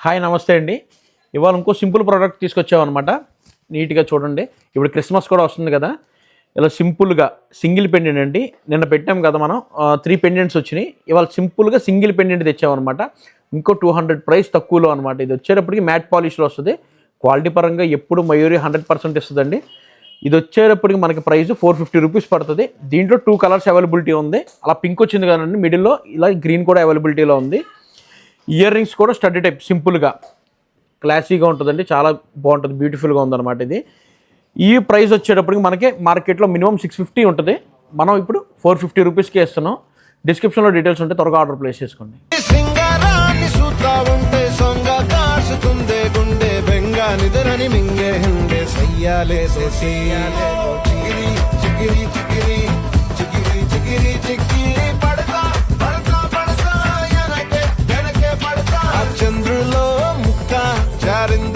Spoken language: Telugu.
హాయ్ నమస్తే అండి. ఇవాళ ఇంకో సింపుల్ ప్రోడక్ట్ తీసుకొచ్చామన్నమాట. నీట్గా చూడండి. ఇప్పుడు క్రిస్మస్ కూడా వస్తుంది కదా, ఇలా సింపుల్గా సింగిల్ పెండెంట్ అండి. నిన్న పెట్టాం కదా మనం 3 పెండెంట్స్ వచ్చినాయి. ఇవాళ సింపుల్గా సింగిల్ పెండెంట్ తెచ్చామన్నమాట. ఇంకో 200 ప్రైస్ తక్కువలో అనమాట. ఇది వచ్చేటప్పటికి మ్యాట్ పాలిష్లో వస్తుంది. క్వాలిటీ పరంగా ఎప్పుడు మయూరి 100% ఇస్తుందండి. ఇది వచ్చేటప్పటికి మనకి ప్రైస్ 450 రూపీస్ పడుతుంది. దీంట్లో 2 కలర్స్ అవైలబిలిటీ ఉంది. అలా పింక్ వచ్చింది కదండి, మిడిల్లో ఇలా గ్రీన్ కూడా అవైలబిలిటీలో ఉంది. ఇయర్ రింగ్స్ కూడా స్టడీ టైప్ సింపుల్గా క్లాసీగా ఉంటుందండి, చాలా బాగుంటుంది, బ్యూటిఫుల్గా ఉందన్నమాట. ఇది ఈ ప్రైస్ వచ్చేటప్పటికి మనకి మార్కెట్లో మినిమం 650 ఉంటుంది. మనం ఇప్పుడు 450 రూపీస్కి ఇస్తున్నాం. డిస్క్రిప్షన్లో డీటెయిల్స్ ఉంటే త్వరగా ఆర్డర్ ప్లేస్ చేసుకోండి. చంద్రులో ముక్క జారింది